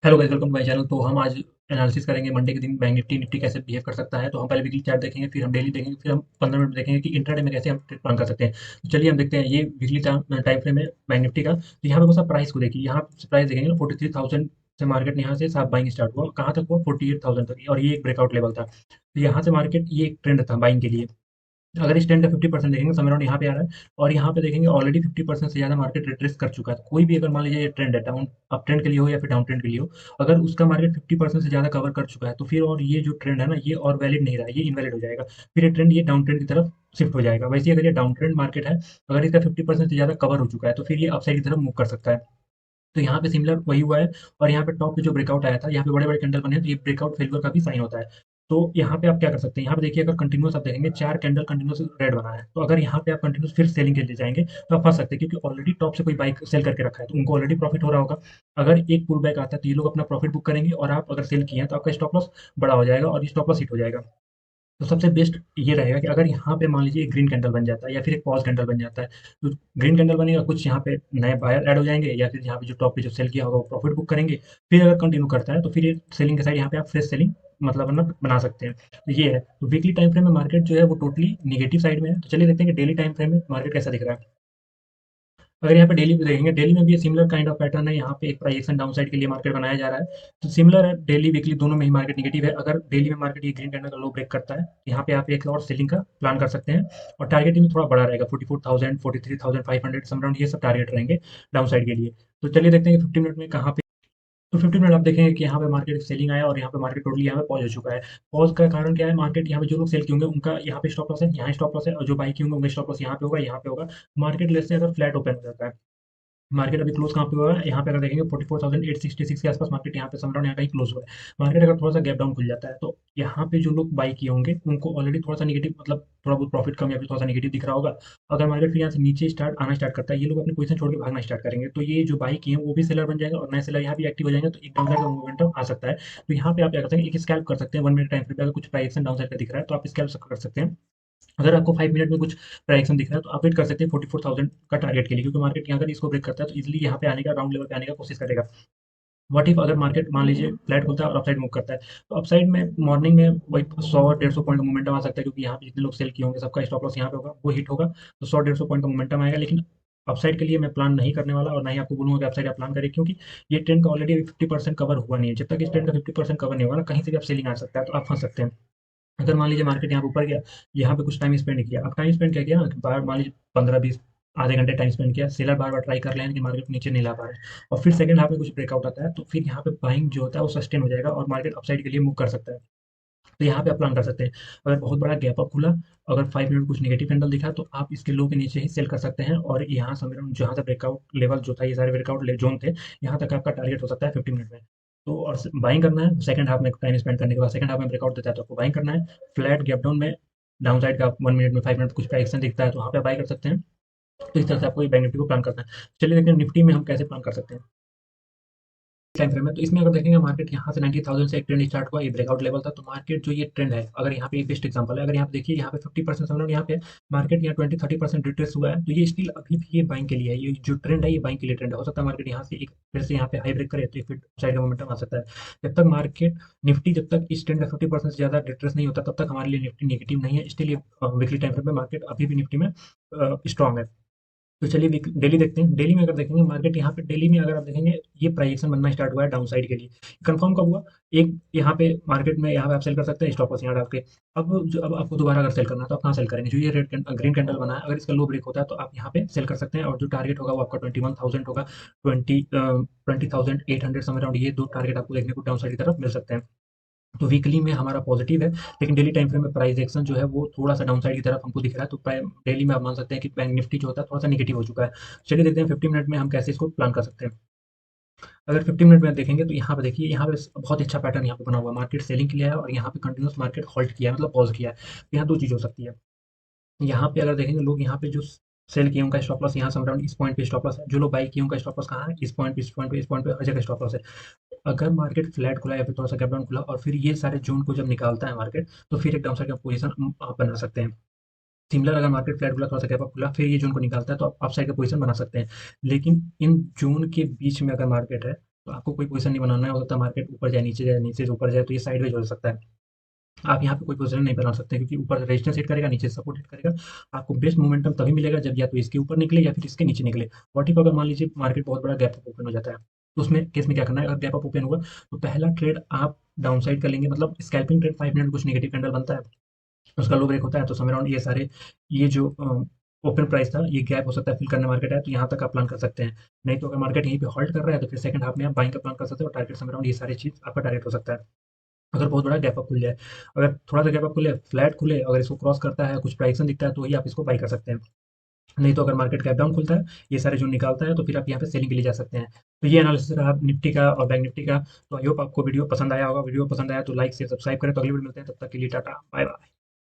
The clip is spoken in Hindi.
Hello guys, welcome to my channel. तो हम आज एनालिसिस करेंगे मंडे के दिन बैंक निफ्टी कैसे बिहेव कर सकता है। तो हम पहले वीकली चार्ट देखेंगे, फिर हम डेली देखेंगे, फिर हम 15 मिनट देखेंगे कि इंट्राडे में कैसे हम ट्रेड प्लान कर सकते हैं। तो चलिए हम देखते हैं ये वीकली टाइम फ्रेम है बैंक निफ्टी का। तो यहाँ पे बस आप प्राइस को देखिए, यहाँ प्राइस देखेंगे ना 43,000 से मार्केट यहाँ से साफ बाइंग स्टार्ट हुआ, कहाँ तक हुआ 48,000 तक, और ये एक ब्रेकआउट लेवल था। तो यहाँ से मार्केट ये एक ट्रेंड था बाइंग के लिए। अगर इस ट्रेंड का 50% देखेंगे, समय राउंड यहाँ पे आ रहा है, और यहाँ पे देखेंगे ऑलरेडी 50% से ज़्यादा मार्केट रिट्रेस कर चुका है। तो कोई भी अगर मान लीजिए ये ट्रेंड है, डाउन अप ट्रेंड के लिए हो या फिर डाउन ट्रेंड के लिए हो, अगर उसका मार्केट 50% से ज़्यादा कवर कर चुका है तो फिर और ये जो ट्रेंड है ना, ये और वैलिड नहीं रहा, ये इनवैलिड हो जाएगा। फिर ये ट्रेंड ये डाउन ट्रेंड की तरफ शिफ्ट हो जाएगा। वैसे ही अगर ये डाउन ट्रेंड मार्केट है, अगर इसका 50% से ज़्यादा कवर हो चुका है तो फिर ये अपसाइड की तरफ मूव कर सकता है। तो यहाँ पे सिमिलर वही हुआ है। और यहाँ पे टॉप पे जो ब्रेकआउट आया था, यहाँ पे बड़े बड़े कैंडल बने हैं, तो ये ब्रेकआउट फेल्यूर का भी साइन होता है। तो यहाँ पे आप क्या कर सकते हैं, यहाँ पे देखिए अगर कंटिन्यूस आप देखेंगे 4 कैंडल कंटिन्यूस रेड बना है, तो अगर यहाँ पे आप कंटिन्यूस फिर सेलिंग के लिए जाएंगे तो आप फंस सकते हैं, क्योंकि ऑलरेडी टॉप से कोई बाइक सेल करके रखा है तो उनको ऑलरेडी प्रॉफिट हो रहा होगा। अगर एक पुल बैक आता है तो ये लोग अपना प्रॉफिट बुक करेंगे, और आप अगर सेल किए हैं तो आपका स्टॉप लॉस बड़ा हो जाएगा और ये स्टॉप लॉस हिट हो जाएगा। तो सबसे बेस्ट ये रहेगा कि अगर यहाँ पे मान लीजिए एक ग्रीन कैंडल बन जाता है या फिर एक पॉज कैंडल बन जाता है, तो ग्रीन कैंडल बनेगा, कुछ यहाँ पे नए बायर ऐड हो जाएंगे, या फिर यहाँ पे जो टॉप पे जो सेल किया होगा वो प्रॉफिट बुक करेंगे। फिर अगर कंटिन्यू करता है तो फिर ये सेलिंग के साइड यहाँ पे आप फ्रेश सेलिंग मतलब बना सकते हैं। तो ये है। तो वीकली टाइम फ्रेम में मार्केट जो है वो टोटली निगेटिव साइड में है। तो चलिए देखते हैं कि डेली टाइम फ्रेम में मार्केट कैसा दिख रहा है। अगर यहाँ पे डेली पे देखेंगे, डेली में भी सिमिलर काइंड ऑफ पैटर्न है। यहाँ पे एक प्राइजेक्शन डाउन साइड के लिए मार्केट बनाया जा रहा है। तो सिमिलर है, डेली वीकली दोनों में ही मार्केट नेगेटिव है। अगर डेली में मार्केट ये ग्रीन कैंडल का लो ब्रेक करता है, यहाँ पे आप एक और सेलिंग का प्लान कर सकते हैं। और टारगेट में थोड़ा बड़ा रहेगा, 44,000 43,500 सम राउंड, ये सब टारगेट रहेंगे डाउन साइड के लिए। तो चलिए देखते हैं कि 15 मिनट में कहाँ पे। तो 15 मिनट आप देखेंगे कि यहाँ पे मार्केट सेलिंग आया, और यहाँ पे मार्केट टोटली यहाँ पे पॉज हो चुका है। पॉज का कारण क्या है, मार्केट यहाँ पे जो लोग सेल किए होंगे उनका यहाँ पे स्टॉप लॉस है, यहाँ स्टॉप लॉस है, और जो बाई किए होंगे उनका स्टॉप लॉस यहाँ पे होगा, यहाँ पे होगा। मार्केट लेस से अगर फ्लैट ओपन हो जाता है, मार्केट अभी क्लोज कहाँ पे हुआ है, यहाँ पे अगर देखेंगे 44,866 के आसपास मार्केट यहाँ पे समराउंड यहाँ कहीं क्लोज हुआ है। मार्केट अगर थोड़ा सा गैप डाउन खुल जाता है तो यहाँ पे जो लोग बाई किए होंगे उनको ऑलरेडी थोड़ा सा निगेटिव, मतलब थोड़ा बहुत प्रॉफिट कम या फिर थोड़ा सा निगेटिव दिख रहा होगा। अगर मार्केट फिर यहाँ से नीचे स्टार्ट आना स्टार्ट करता है, ये लोग अपनी पोजीशन छोड़ के भागना स्टार्ट करेंगे, तो ये जो बाई किए हैं वो भी सेलर बन जाएगा और नए सेलर यहाँ भी एक्टिव हो जाएंगे, तो एक डाउन साइड का मोमेंटम आ सकता है। तो यहाँ पे आप क्या कर सकते हैं, एक स्कैल्प कर सकते हैं 1 मिनट टाइम फ्रेम पे। अगर कुछ प्राइस डाउन साइड का दिख रहा है तो आप स्कैल्प कर सकते हैं। अगर आपको 5 मिनट में कुछ प्राइजेक्शन दिख रहा है तो आप वेट कर सकते हैं 44,000 का टारगेट के लिए, क्योंकि मार्केट यहाँ अगर इसको ब्रेक करता है तो इजीली यहाँ पे आने का, राउंड लेवल पे आने का कोशिश करेगा। व्हाट इफ अगर मार्केट मान लीजिए फ्लैट खुलता है और अपसाइड मूव करता है, तो अपसाइड में मॉर्निंग में वही 100-150 पॉइंट का मोमेंटम आ सकता है, क्योंकि यहाँ पे जितने लोग सेल किए होंगे सबका स्टॉप लॉस यहाँ पे होगा, वो हिट होगा। तो 100-150 पॉइंट का मोमेंटम आएगा। लेकिन अपसाइड के लिए मैं प्लान नहीं करने वाला, और ना ही आपको बोलूंगा कि अपसाइड आप प्लान करें, क्योंकि ये ट्रेंड का ऑलरेडी 50% कवर हुआ नहीं है। जब तक इस ट्रेंड का 50% कवर नहीं होगा ना, कहीं से भी आप सेलिंग आ सकता है, तो आप फंस सकते हैं। अगर मान लीजिए मार्केट यहाँ पे ऊपर गया, यहाँ पे कुछ टाइम स्पेंड किया, अब टाइम स्पेंड क्या किया ना कि बार मान लीजिए 15-20 आधे घंटे टाइम स्पेंड किया, सेलर बार बार ट्राई कर रहे हैं कि मार्केट नीचे नहीं ला पा रहे हैं, और फिर सेकंड हाफ में कुछ ब्रेकआउट आता है, तो फिर यहाँ पे बाइंग जो होता है वो सस्टेन हो जाएगा और मार्केट अपसाइड के लिए मूव कर सकता है। तो यहाँ पे आप प्लान कर सकते हैं। अगर बहुत बड़ा गैप अप खुला, अगर 5 मिनट कुछ नेगेटिव कैंडल दिखा, तो आप इसके लो के नीचे ही सेल कर सकते हैं, और यहाँ समय जहाँ से ब्रेकआउट लेवल जो था, ये सारे ब्रेकआउट जोन थे, यहाँ तक आपका टारगेट हो सकता है 50 मिनट में। तो और बाइंग करना है सेकंड हाफ में, टाइम स्पेंड करने के बाद सेकंड हाफ में ब्रेकआउट देता है तो आपको बाइंग करना है। फ्लैट गैप डाउन में डाउन साइड का 1 मिनट में 5 मिनट कुछ प्राइस दिखता है तो वहाँ पे बाई कर सकते हैं। तो इस तरह से आपको बैंक निफ्टी को प्लान करना है। चलिए देखते हैं निफ्टी में हम कैसे प्लान कर सकते हैं टाइम फ्रेम है। तो इसमें अगर देखेंगे मार्केट यहाँ से 90,000 से एक ट्रेंड स्टार्ट हुआ, ये ब्रेकआउट लेवल था, तो मार्केट जो ये ट्रेंड है, अगर यहाँ पे बेस्ट एग्जांपल है, अगर यहाँ पे देखिए यहाँ पे 50% समझ यहाँ पे मार्केट यहाँ 20-30% रिट्रेस हुआ है, तो ये स्टिल अभी भी ये बाइंग के लिए है। ये जो ट्रेंड है ये बाइंग के लिए ट्रेंड है। हो सकता है मार्केट यहाँ से एक फिर से यहाँ पे हाई ब्रेक करे तो एक फिर साइड का मोमेंटम आ सकता है। जब तक मार्केट निफ्टी जब तक इस ट्रेंड का 50% से ज्यादा रिट्रेस नहीं होता, तब तक हमारे लिए निफ्टी नेगेटिव नहीं है। स्टिल ये वीकली टाइम फ्रेम में मार्केट अभी भी निफ्टी में स्ट्रॉन्ग है। तो चलिए डेली देखते हैं। डेली में अगर देखेंगे मार्केट यहाँ पे डेली में अगर आप देखेंगे, ये प्राइजेक्शन बनना स्टार्ट हुआ है डाउन साइड के लिए। कंफर्म कब हुआ, एक यहाँ पे मार्केट में यहाँ पे आप सेल कर सकते हैं स्टॉप लॉस यहाँ डाल के। अब आपको दोबारा अगर सेल करना है तो आप कहाँ सेल करेंगे, जो ये रेड ग्रीन कैंडल बना है, अगर इसका लो ब्रेक होता है तो आप यहाँ पे सेल कर सकते हैं, और जो टारगेट होगा वो आपका 21,000 होगा। 20,800 समझ राउंड, ये दो टारगेट आपको देखने को डाउन साइड की तरफ मिल सकते हैं। तो वीकली में हमारा पॉजिटिव है, लेकिन डेली टाइम फ्रेम में प्राइस एक्शन जो है वो थोड़ा सा डाउन साइड की तरफ हमको दिख रहा है। तो डेली में आप मान सकते हैं कि बैंक निफ्टी जो होता है थोड़ा सा निगेटिव हो चुका है। चलिए देखते हैं 50 मिनट में हम कैसे इसको प्लान कर सकते हैं। अगर 50 मिनट में देखेंगे तो यहाँ पे देखिए, यहाँ पे बहुत अच्छा पैटर्न यहाँ पे बना हुआ है। मार्केट सेलिंग के लिए है और यहाँ पे कंटिन्यूस मार्केट होल्ड किया है, मतलब पॉज किया है। तो यहाँ दो चीज़ हो सकती है। यहाँ पे अगर देखेंगे लोग यहाँ पे जो सेल किए उनका स्टॉप लॉस यहाँ से अराउंड इस पॉइंट पे स्टॉप लॉस है, जो लोग बाई किए उनका स्टॉप लॉस कहाँ है, इस पॉइंट पे, इस पॉइंट पे, इस पॉइंट पे, हर जगह स्टॉप लॉस है। अगर मार्केट फ्लैट खुला या फिर थोड़ा सा गैप डाउन खुला और फिर ये सारे जोन को जब निकालता है मार्केट, तो फिर एक डाउन साइड का पोजीशन आप बना सकते हैं। सिमिलर अगर मार्केट फ्लैट खुला, थोड़ा सा गैप अप खुला, फिर ये जोन को निकालता है तो आप साइड का पोजीशन बना सकते हैं। लेकिन इन जोन के बीच में अगर मार्केट है, तो आपको कोई पोजीशन नहीं बनाना है, हो सकता है मार्केट ऊपर जाए, नीचे से ऊपर जाए, तो ये साइडवेज हो सकता है। आप यहाँ पे कोई पोजीशन नहीं बना सकते, क्योंकि ऊपर रेजिस्टेंस हिट करेगा, नीचे सपोर्ट हिट करेगा। आपको बेस्ट मोमेंटम तभी मिलेगा जब या तो इसके ऊपर निकले या फिर इसके नीचे निकले। व्हाट इफ अगर मान लीजिए मार्केट बहुत बड़ा गैप अप ओपन हो जाता है, तो उसमें केस में क्या करना है, अगर गैप अप ओपन हुआ तो पहला ट्रेड आप डाउन साइड कर लेंगे, मतलब स्कैल्पिंग ट्रेड 5 मिनट कुछ नेगेटिव कैंडल बनता है, उसका लो ब्रेक होता है, तो समय अराउंड ये जो ओपन प्राइस था, ये गैप हो सकता है फिल करने मार्केट है, तो यहाँ तक आप प्लान कर सकते हैं। नहीं तो अगर मार्केट यहीं पे होल्ड कर रहा है तो फिर सेकंड हाफ में आप बाइंग का प्लान कर सकते हो, और टारगेट समय अराउंड ये सारी चीज़ आपका टारगेट हो सकता है। अगर बहुत बड़ा गैप अप खुल जाए, अगर थोड़ा सा गैप अप खुले, फ्लैट खुले, अगर इसको क्रॉस करता है, कुछ प्राइसन दिखता है, तो वही आप इसको बाई कर सकते हैं। नहीं तो अगर मार्केट गैप डाउन खुलता है, ये सारे जो निकालता है, तो फिर आप यहाँ पे सेलिंग के लिए जा सकते हैं। तो ये एनालिसिस रहा निफ्टी का और बैंक निफ्टी का। तो आई होप आपको वीडियो पसंद आया होगा। वीडियो पसंद आया तो लाइक शेयर सब्सक्राइब करें। तो अगली वीडियो मिलते हैं, तब तक के लिए टाटा बाय बाय।